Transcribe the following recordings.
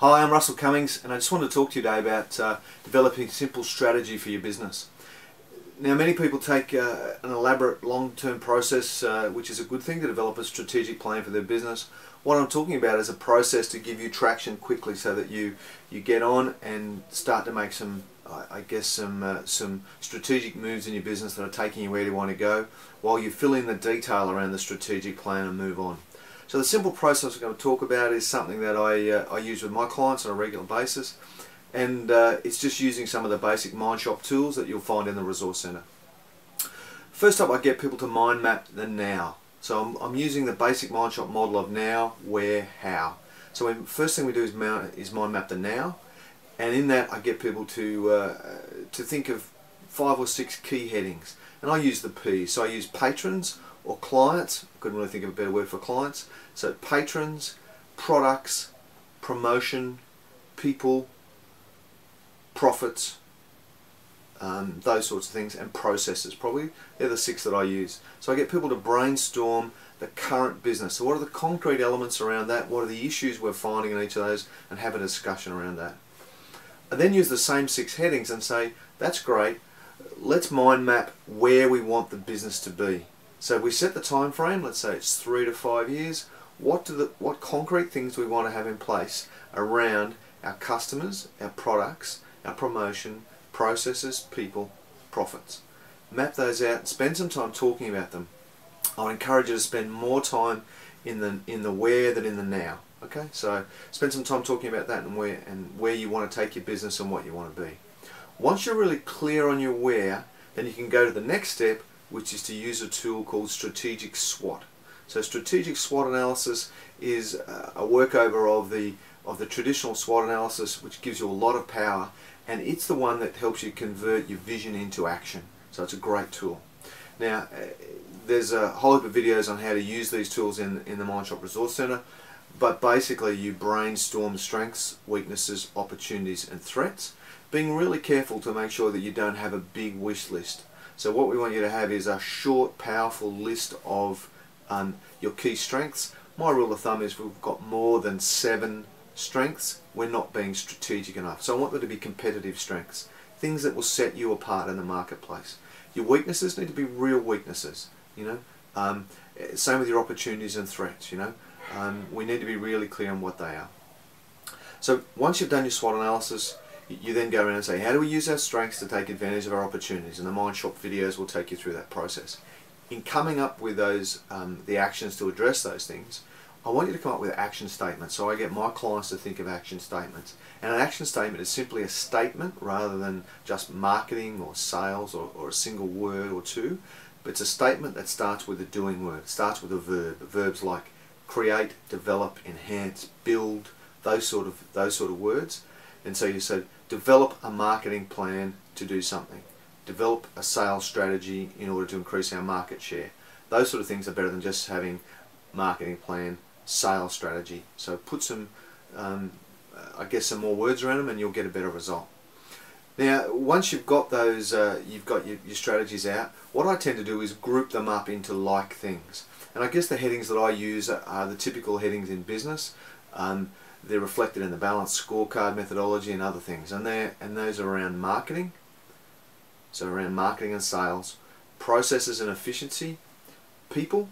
Hi, I'm Russell Cummings, and I just wanted to talk to you today about developing a simple strategy for your business. Now, many people take an elaborate long-term process, which is a good thing, to develop a strategic plan for their business. What I'm talking about is a process to give you traction quickly so that you get on and start to make some strategic moves in your business that are taking you where you want to go, while you fill in the detail around the strategic plan and move on. So the simple process I'm going to talk about is something that I use with my clients on a regular basis, and it's just using some of the basic Mindshop tools that you'll find in the Resource Centre. First up, I get people to mind map the now. So I'm using the basic Mindshop model of now, where, how. So first thing we do is mind map the now, and in that I get people to think of 5 or 6 key headings, and I use the P's. So I use patrons or clients. I couldn't really think of a better word for clients. So patrons, products, promotion, people, profits, those sorts of things, and processes. Probably they're the 6 that I use. So I get people to brainstorm the current business. So what are the concrete elements around that? What are the issues we're finding in each of those, and have a discussion around that. I then use the same 6 headings and say, that's great, let's mind map where we want the business to be. So we set the time frame, let's say it's 3 to 5 years. What concrete things do we want to have in place around our customers, our products, our promotion, processes, people, profits? Map those out and spend some time talking about them. I encourage you to spend more time in the where than in the now. Okay, so spend some time talking about that and where you want to take your business and what you want to be. Once you're really clear on your where, then you can go to the next step, which is to use a tool called Strategic SWOT. So strategic SWOT analysis is a workover of the traditional SWOT analysis, which gives you a lot of power, and it's the one that helps you convert your vision into action. So it's a great tool. Now, there's a whole heap of videos on how to use these tools in the Mindshop Resource Centre, but basically you brainstorm strengths, weaknesses, opportunities and threats, being really careful to make sure that you don't have a big wish list. So what we want you to have is a short, powerful list of your key strengths. My rule of thumb is if we've got more than 7 strengths, we're not being strategic enough. So I want them to be competitive strengths, things that will set you apart in the marketplace. Your weaknesses need to be real weaknesses, you know. Same with your opportunities and threats, you know. We need to be really clear on what they are. So once you've done your SWOT analysis, you then go around and say, how do we use our strengths to take advantage of our opportunities? And the Mindshop videos will take you through that process. In coming up with those, the actions to address those things, I want you to come up with action statements. So I get my clients to think of action statements. And an action statement is simply a statement rather than just marketing or sales or a single word or two. But it's a statement that starts with a doing word. It starts with a verb. Verbs like create, develop, enhance, build, those sort of words. And so you said, develop a marketing plan to do something. Develop a sales strategy in order to increase our market share. Those sort of things are better than just having marketing plan, sales strategy. So put some, some more words around them and you'll get a better result. Now, once you've got those, you've got your strategies out, what I tend to do is group them up into like things. And I guess the headings that I use are the typical headings in business. They're reflected in the balanced scorecard methodology and other things, and those are around marketing, so around marketing and sales, processes and efficiency, people,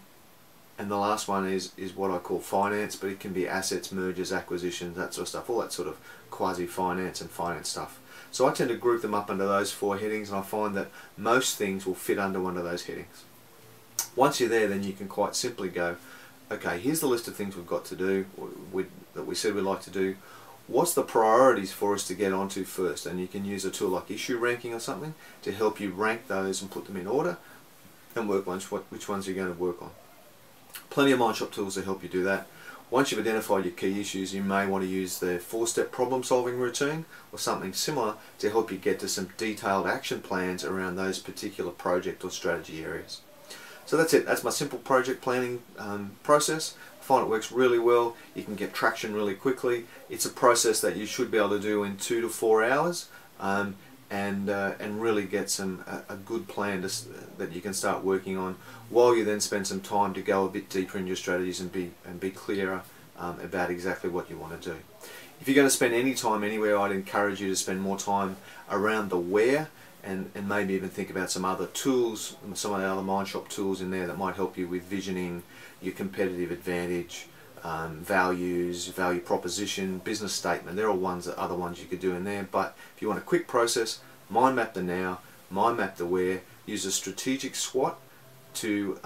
and the last one is what I call finance, but it can be assets, mergers, acquisitions, that sort of stuff, all that sort of quasi-finance and finance stuff. So I tend to group them up under those 4 headings, and I find that most things will fit under one of those headings. Once you're there, then you can quite simply go, okay, here's the list of things we've got to do, that we said we'd like to do. What's the priorities for us to get onto first? And you can use a tool like issue ranking or something to help you rank those and put them in order and work on which ones you're going to work on. Plenty of Mindshop tools to help you do that. Once you've identified your key issues, you may want to use the 4-step problem solving routine or something similar to help you get to some detailed action plans around those particular project or strategy areas. So that's it. That's my simple project planning process. I find it works really well. You can get traction really quickly. It's a process that you should be able to do in 2 to 4 hours, and really get a good plan that you can start working on, while you then spend some time to go a bit deeper in your strategies and be clearer about exactly what you want to do. If you're going to spend any time anywhere, I'd encourage you to spend more time around the where, and maybe even think about some other tools, some of the other Mindshop tools in there that might help you with visioning, your competitive advantage, values, value proposition, business statement. They're all other ones you could do in there. But if you want a quick process, mind map the now, mind map the where, use a strategic SWOT to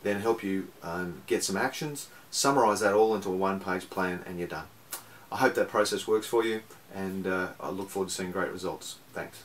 then help you get some actions, summarize that all into a one-page plan, and you're done. I hope that process works for you, and I look forward to seeing great results. Thanks.